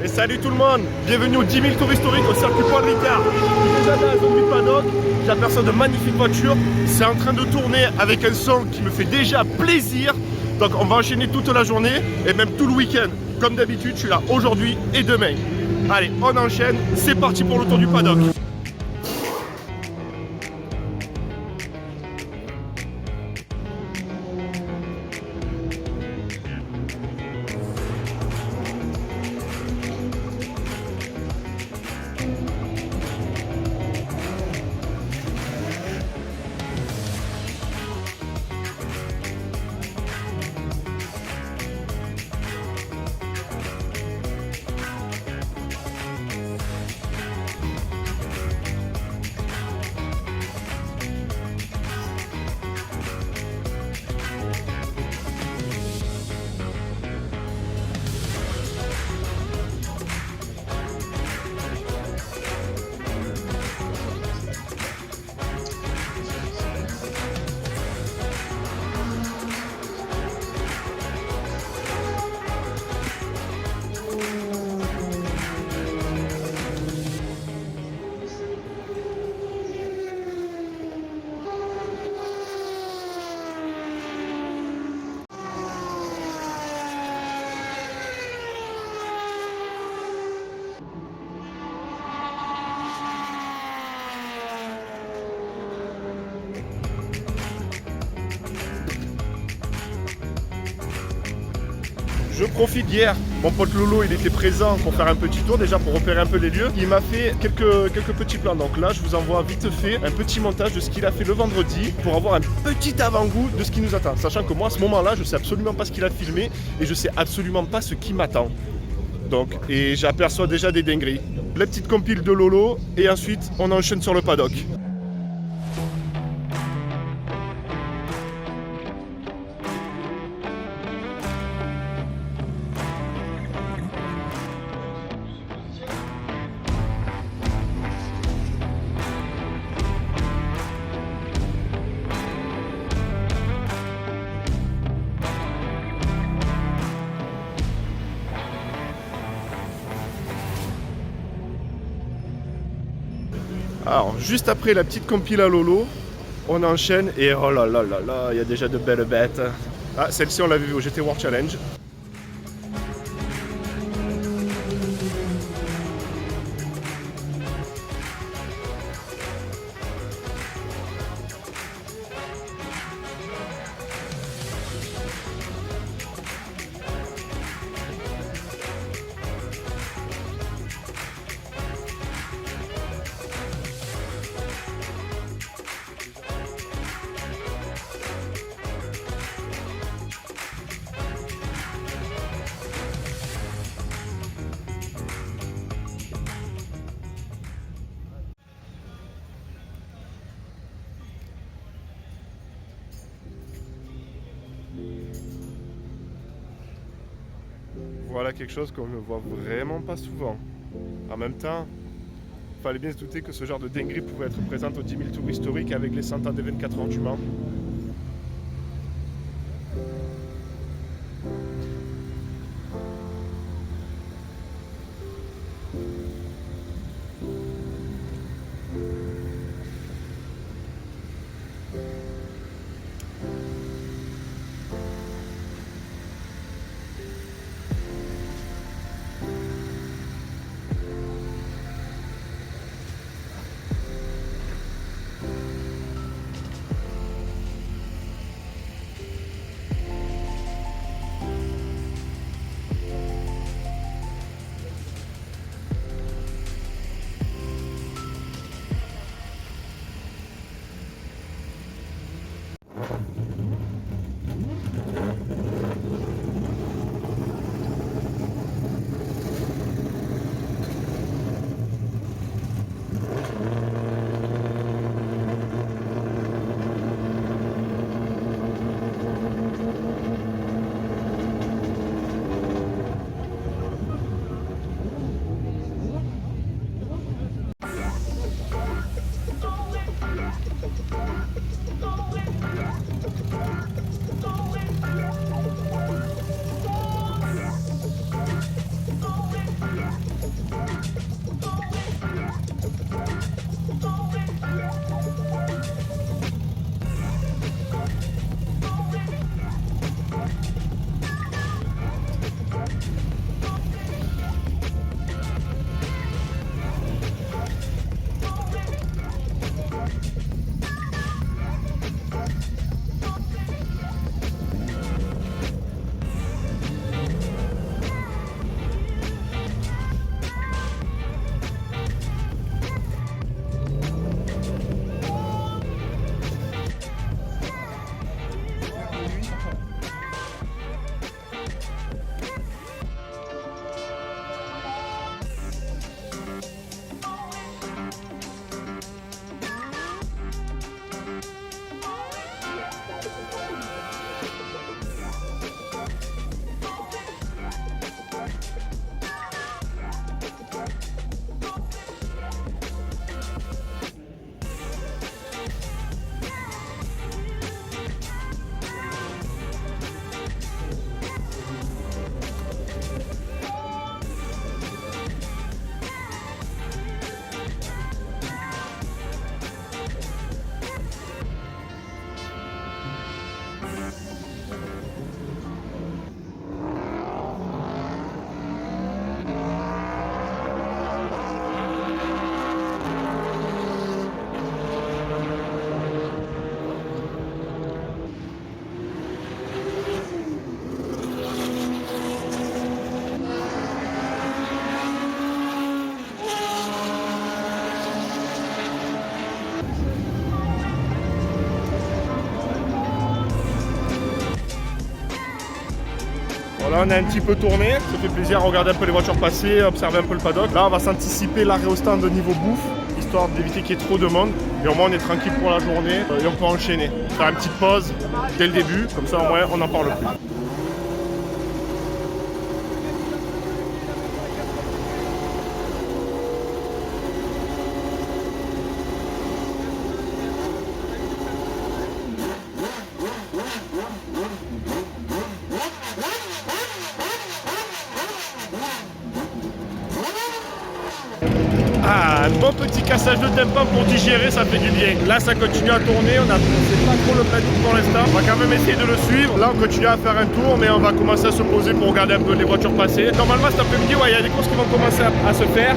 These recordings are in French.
Et salut tout le monde, bienvenue au 10 000 tours historiques au circuit Paul Ricard. Je suis déjà dans la zone du paddock, j'aperçois de magnifiques voitures, c'est en train de tourner avec un son qui me fait déjà plaisir. Donc on va enchaîner toute la journée et même tout le week-end. Comme d'habitude, je suis là aujourd'hui et demain. Allez, on enchaîne, c'est parti pour le tour du paddock. Je profite hier, mon pote Lolo il était présent pour faire un petit tour déjà pour repérer un peu les lieux. Il m'a fait quelques petits plans, donc là je vous envoie vite fait un petit montage de ce qu'il a fait le vendredi pour avoir un petit avant-goût de ce qui nous attend. Sachant que moi à ce moment-là je sais absolument pas ce qu'il a filmé et je sais absolument pas ce qui m'attend. Donc, et j'aperçois déjà des dingueries. La petite compile de Lolo et ensuite on enchaîne sur le paddock. Alors, juste après la petite compile à Lolo, on enchaîne et oh là là là là, il y a déjà de belles bêtes. Ah, celle-ci on l'avait vue au GT World Challenge. Voilà quelque chose qu'on ne voit vraiment pas souvent. En même temps, il fallait bien se douter que ce genre de dinguerie pouvait être présente aux 10 000 tours historiques avec les 100 ans des 24 heures du Mans. on a un petit peu tourné, ça fait plaisir à regarder un peu les voitures passer, observer un peu le paddock. Là, on va s'anticiper l'arrêt au stand de niveau bouffe, histoire d'éviter qu'il y ait trop de monde. Et au moins, on est tranquille pour la journée et on peut enchaîner. Faire une petite pause dès le début, comme ça, au moins, on n'en parle plus. Ah, un bon petit cassage de tympan pour digérer, ça fait du bien. Là, ça continue à tourner, on a c'est pas trop le planning pour l'instant. On va quand même essayer de le suivre. Là, on continue à faire un tour, mais on va commencer à se poser pour regarder un peu les voitures passer. Normalement, cet après-midi, ouais, il y a des courses qui vont commencer à se faire.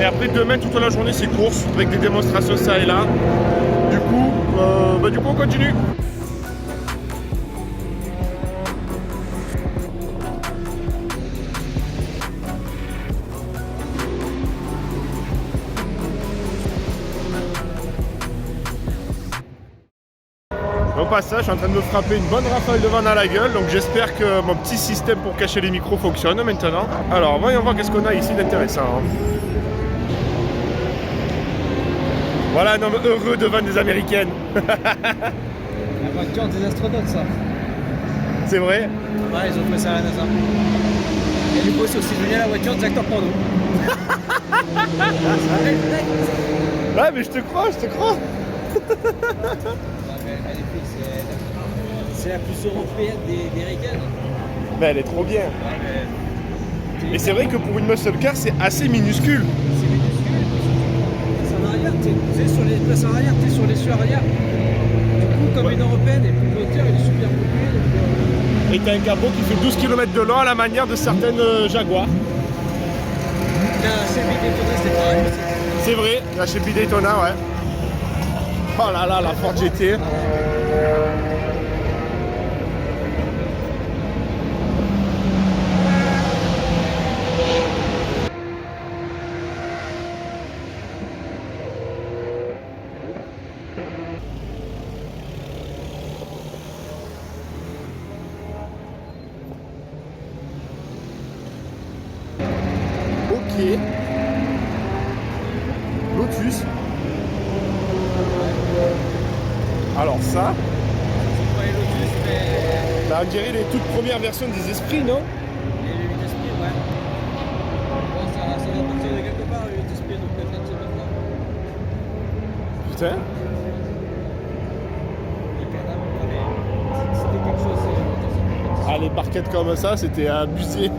Et après, demain, toute la journée, c'est course, avec des démonstrations ça et là. Du coup, on continue. Au passage, je suis en train de me frapper une bonne rafale de vent dans la gueule, donc j'espère que mon petit système pour cacher les micros fonctionne maintenant. Alors, voyons voir qu'est-ce qu'on a ici d'intéressant. Voilà un homme heureux devant des Américaines. La voiture des astronautes, ça. C'est vrai? Ouais, ils ont fait ça à la NASA. Et du coup, c'est aussi devenu la voiture des acteurs porno. Ouais, mais je te crois, je te crois. C'est la plus européenne des Ricaines. Mais elle est trop bien. Ouais, Et c'est vrai que pour une muscle car, c'est assez minuscule. c'est minuscule. Place en arrière, tu sais, sur les places en arrière, tu es sur l'essieu arrière. Du coup, comme une européenne et plus de hauteur, il est super populaire. Et t'as un capot qui fait 12 km de long à la manière de certaines Jaguars. La Chevy Daytona, c'était pareil. C'est vrai, la Chevy Daytona, ouais. Oh là là, la Ford GT. Ok. Lotus. Alors ça, C'est pas les Lotus, mais ça on dirait les toutes premières versions des esprits, non? les 8 esprits, ouais. Bon, ça doit partir de quelque part, les 8 esprits, donc peut-être c'est maintenant. Putain. Les cadavres, c'était quelque chose, c'est. Ah, les barquettes comme ça, c'était abusé.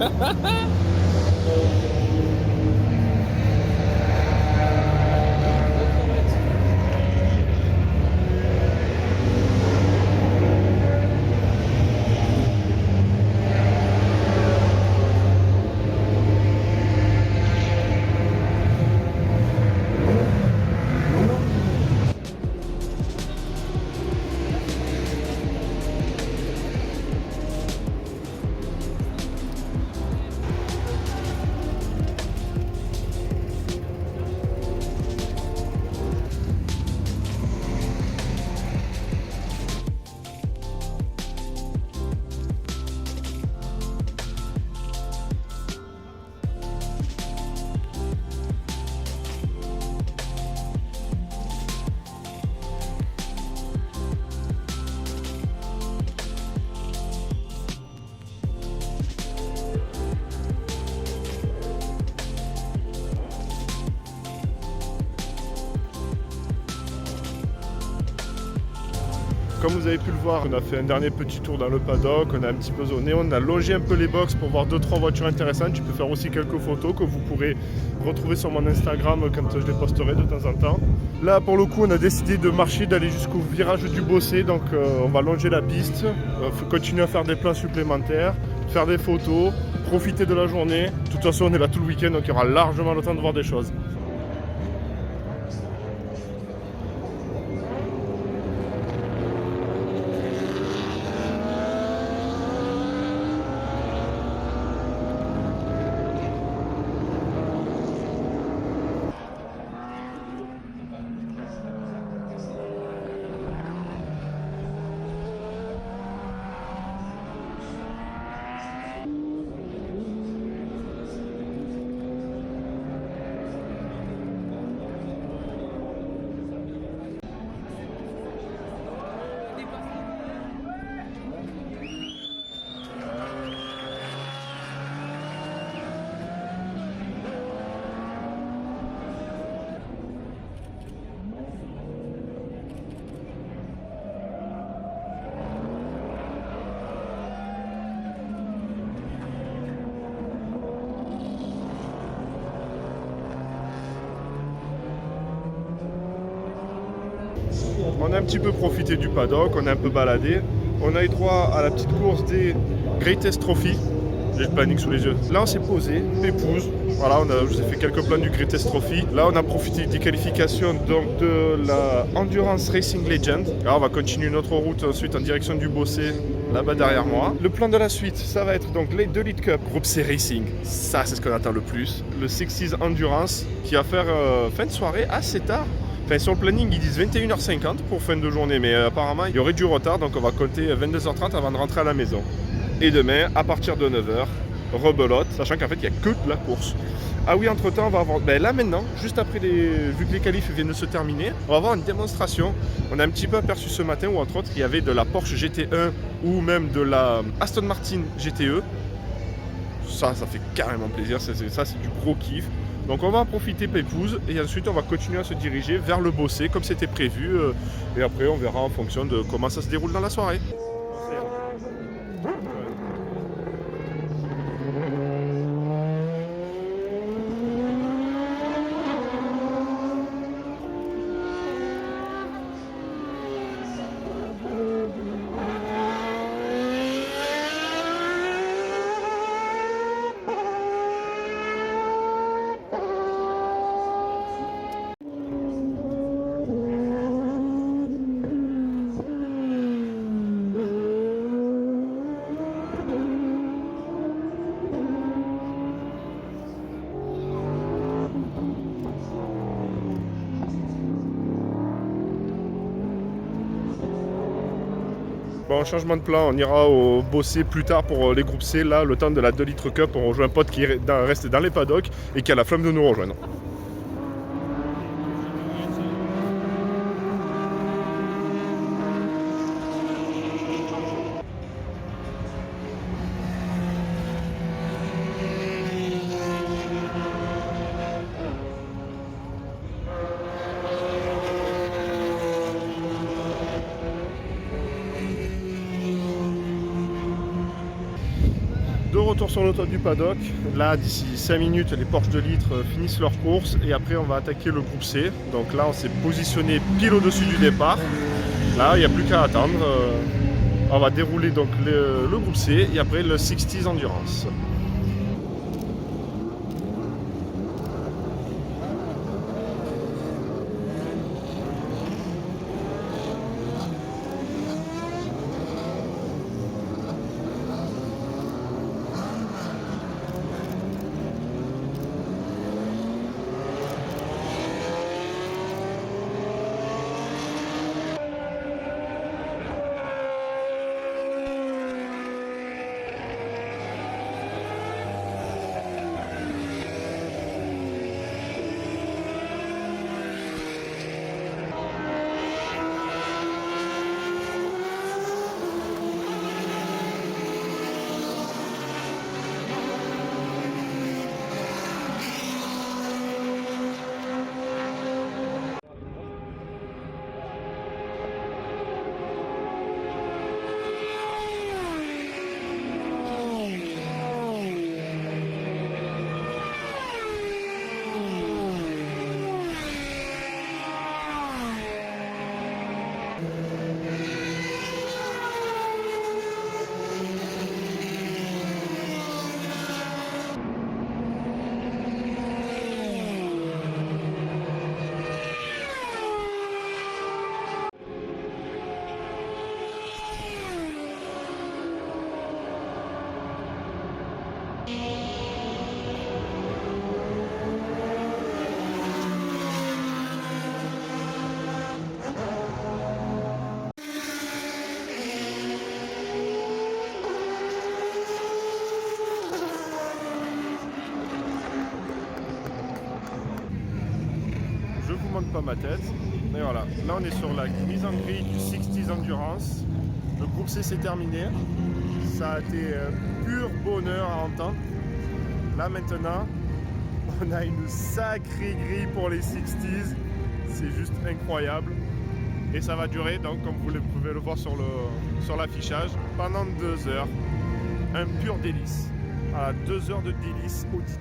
Comme vous avez pu le voir, on a fait un dernier petit tour dans le paddock, on a un petit peu zoné, on a longé un peu les box pour voir 2-3 voitures intéressantes. Tu peux faire aussi quelques photos que vous pourrez retrouver sur mon Instagram quand je les posterai de temps en temps. Là pour le coup on a décidé de marcher, d'aller jusqu'au virage du Bossé, donc on va longer la piste, continuer à faire des plans supplémentaires, faire des photos, profiter de la journée. De toute façon on est là tout le week-end donc il y aura largement le temps de voir des choses. On a un petit peu profité du paddock, on a un peu baladé. On a eu droit à la petite course des Greatest Trophy. J'ai le planning sous les yeux. Là, on s'est posé, pépouze. Voilà, je vous ai fait quelques plans du Greatest Trophy. Là, on a profité des qualifications donc, de la Endurance Racing Legend. Là, on va continuer notre route ensuite en direction du Bossé, là-bas derrière moi. Le plan de la suite, ça va être donc les 2 Lead Cup, Groupe C Racing. Ça, c'est ce qu'on attend le plus. Le 60s Endurance qui va faire fin de soirée assez tard. Enfin, sur le planning, ils disent 21h50 pour fin de journée, mais apparemment, il y aurait du retard, donc on va compter 22h30 avant de rentrer à la maison. Et demain, à partir de 9h, rebelote, sachant qu'en fait, il n'y a que de la course. Ah oui, entre-temps, on va avoir... là, maintenant, juste après, vu que les qualifs viennent de se terminer, on va avoir une démonstration. On a un petit peu aperçu ce matin où, entre autres, il y avait de la Porsche GT1 ou même de la Aston Martin GTE. Ça fait carrément plaisir. Ça, c'est du gros kiff. Donc on va en profiter pépouze et ensuite on va continuer à se diriger vers le Bossé comme c'était prévu et après on verra en fonction de comment ça se déroule dans la soirée. Bon, changement de plan, on ira au Bossé plus tard pour les groupes C. Là, le temps de la 2 litres cup, on rejoint un pote qui reste dans les paddocks et qui a la flamme de nous rejoindre. De retour sur le toit du paddock. Là, d'ici 5 minutes, les Porsche 2 litres finissent leur course et après on va attaquer le groupe C. Donc là, on s'est positionné pile au-dessus du départ. Là, il n'y a plus qu'à attendre. On va dérouler donc le groupe C et après le 60s Endurance. Pas ma tête. Et voilà, là on est sur la mise en grille du 60s Endurance. Le groupe C c'est terminé. Ça a été pur bonheur à entendre. Là maintenant, on a une sacrée grille pour les 60s. C'est juste incroyable. Et ça va durer, donc comme vous pouvez le voir sur l'affichage, pendant 2 heures. Un pur délice. Voilà, 2 heures de délice auditif.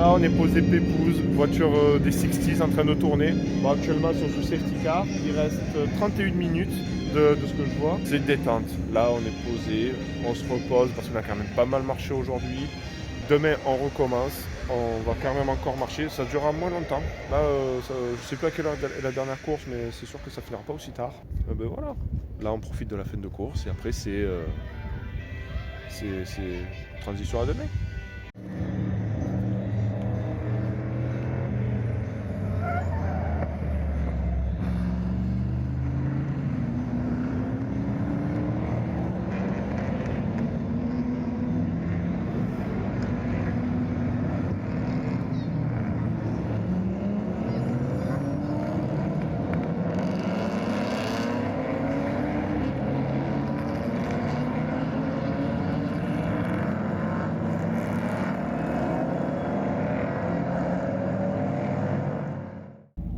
là on est posé pépouze, voiture des 60s en train de tourner. Bon, actuellement ils sont sous safety car, il reste 31 minutes de ce que je vois. C'est détente, là on est posé, on se repose parce qu'on a quand même pas mal marché aujourd'hui. Demain on recommence, on va quand même encore marcher, ça durera moins longtemps. Là je sais plus à quelle heure est la dernière course, mais c'est sûr que ça finira pas aussi tard. Ben voilà, là on profite de la fin de course et après c'est transition à demain.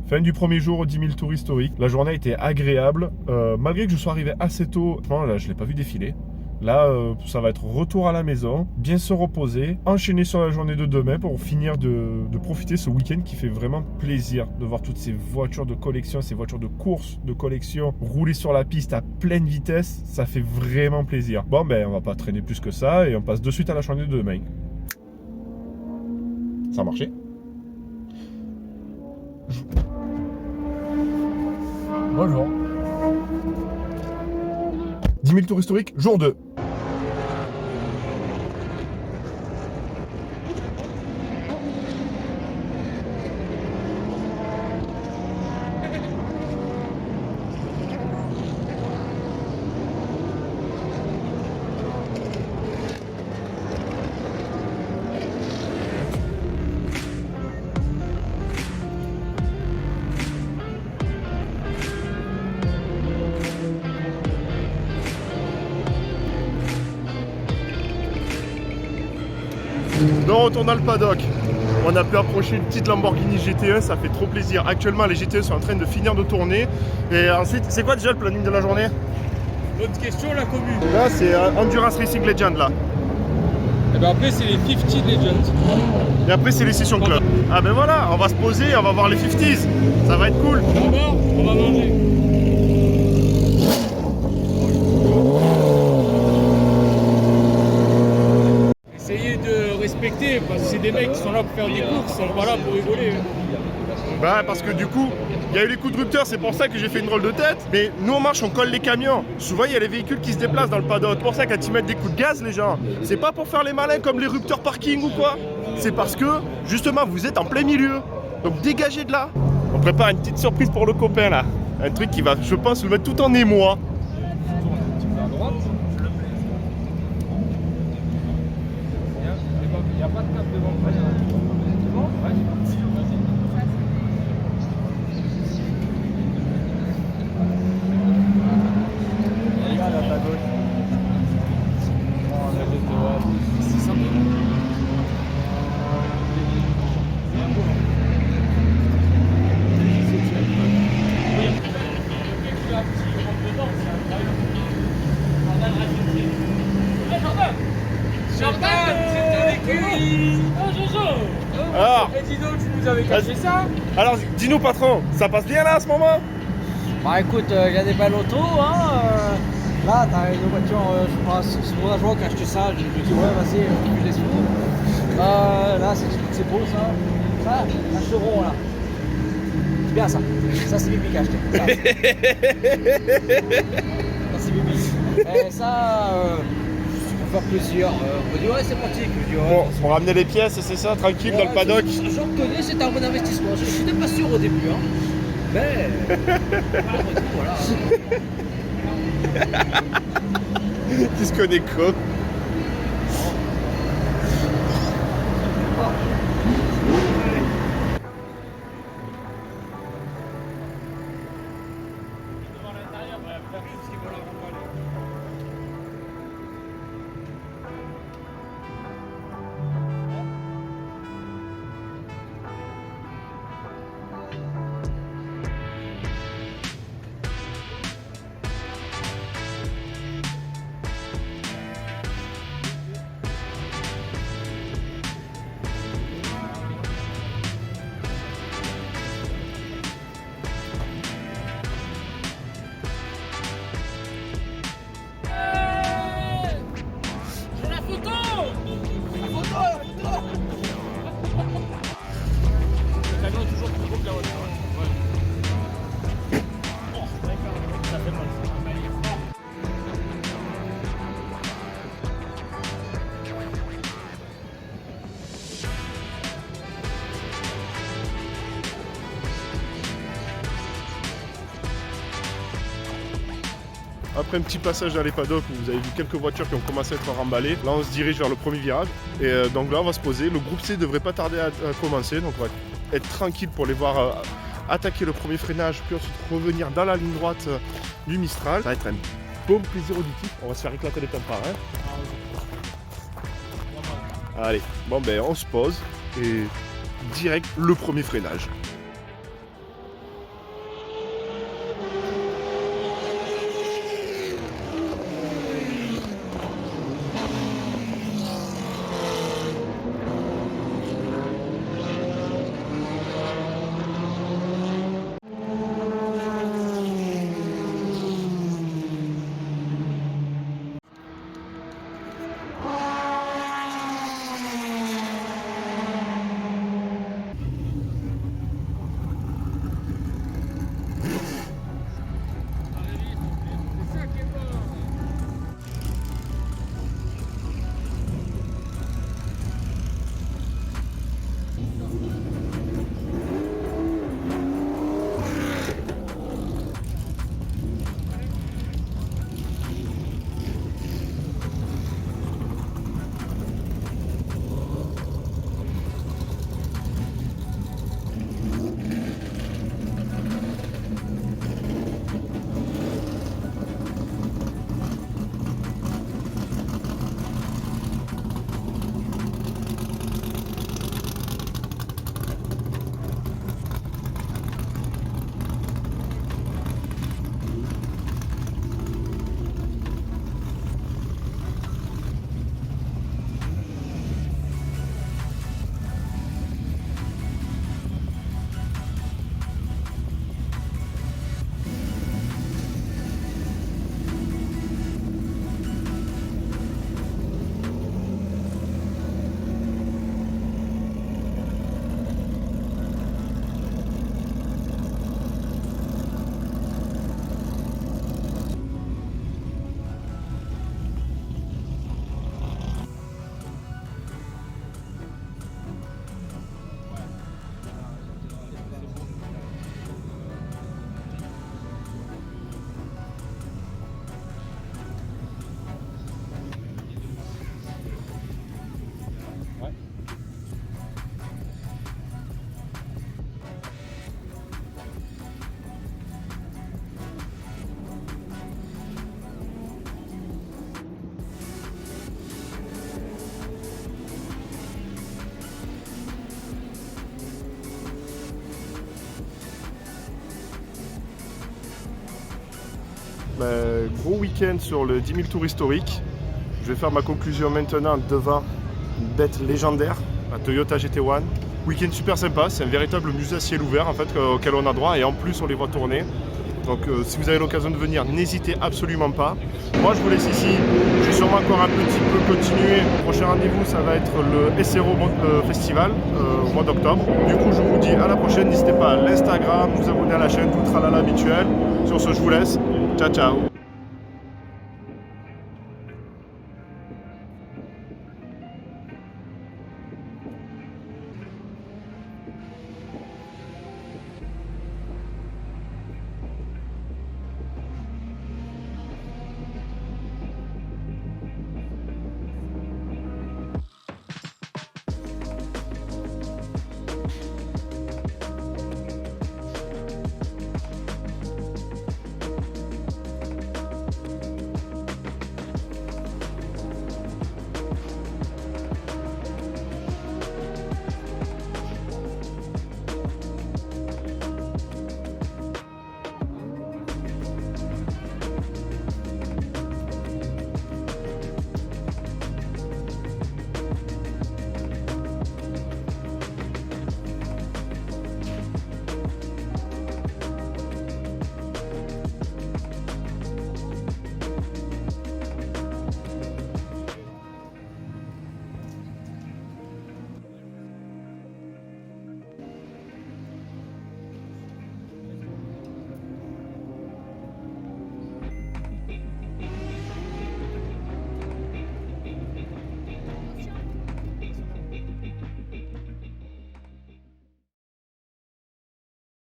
Fin du premier jour aux 10 000 tours historiques. La journée a été agréable. Malgré que je sois arrivé assez tôt, là, je ne l'ai pas vu défiler. Là, ça va être retour à la maison, bien se reposer, enchaîner sur la journée de demain pour finir de profiter ce week-end qui fait vraiment plaisir de voir toutes ces voitures de collection, ces voitures de course de collection rouler sur la piste à pleine vitesse. Ça fait vraiment plaisir. Bon, ben, on va pas traîner plus que ça et on passe de suite à la journée de demain. Ça a marché. Bonjour. 10 000 tours historiques, jour 2. De retour dans le paddock, on a pu approcher une petite Lamborghini GT1, ça fait trop plaisir. Actuellement, les GT1 sont en train de finir de tourner. Et ensuite, c'est quoi déjà le planning de la journée? Bonne question, la commune. Là, c'est Endurance Racing Legend, là. Et ben après, c'est les 50 Legends. Et après, c'est les Sessions Club. Ah ben voilà, on va se poser, on va voir les 50s. Ça va être cool. D'abord, on va manger. Essayez de respecter, parce que c'est des mecs qui sont là pour faire des courses, ils sont pas là pour rigoler. Bah parce que du coup, il y a eu les coups de rupteur, c'est pour ça que j'ai fait une drôle de tête. Mais nous on marche, on colle les camions. Souvent il y a les véhicules qui se déplacent dans le paddock. C'est pour ça quand ils mettent des coups de gaz les gens, c'est pas pour faire les malins comme les rupteurs parking ou quoi. C'est parce que justement vous êtes en plein milieu. Donc dégagez de là. On prépare une petite surprise pour le copain là. Un truc qui va, je pense, le mettre tout en émoi. Il n'y a pas de place devant. Alors, Et dis donc, tu nous avais caché ça? alors dis-nous patron, ça passe bien là à ce moment? Bah écoute, il y a des belles autos, hein. Là, t'as une voiture, je pense, c'est pour la joie qui a acheté ça. Je me dis, ouais, vas-y, tu les sous. Là, c'est beau ça. Ça, un chevron là. C'est bien ça. Ça, c'est Bibi qui a acheté. Ça, c'est Bibi. Et ça, pour faire plaisir, on me dit, ouais, c'est pratique. Je dis, ouais, Bon, pour ramener les pièces, c'est ça, tranquille dans le paddock. Je reconnais, c'est un bon investissement. Je n'étais pas sûr au début, hein. Mais, voilà. Qui se connaît quoi? Après un petit passage dans les paddocks où vous avez vu quelques voitures qui ont commencé à être remballées, là on se dirige vers le premier virage. Et donc là on va se poser. Le groupe C devrait pas tarder à commencer, donc on va être tranquille pour les voir attaquer le premier freinage, puis ensuite revenir dans la ligne droite du Mistral. Ça va être un bon plaisir auditif. On va se faire éclater les tympans. Allez, bon ben on se pose et direct le premier freinage. Gros week-end sur le 10 000 tours historique. Je vais faire ma conclusion maintenant devant une bête légendaire, la Toyota GT1. Week-end super sympa, c'est un véritable musée à ciel ouvert en fait auquel on a droit et en plus on les voit tourner. Donc si vous avez l'occasion de venir, n'hésitez absolument pas. Moi je vous laisse ici, je vais sûrement encore un petit peu continuer. Le prochain rendez-vous ça va être le SRO Festival au mois d'octobre. Du coup je vous dis à la prochaine, n'hésitez pas à l'Instagram, vous abonner à la chaîne, tout le tralala habituel. Sur ce je vous laisse, ciao ciao.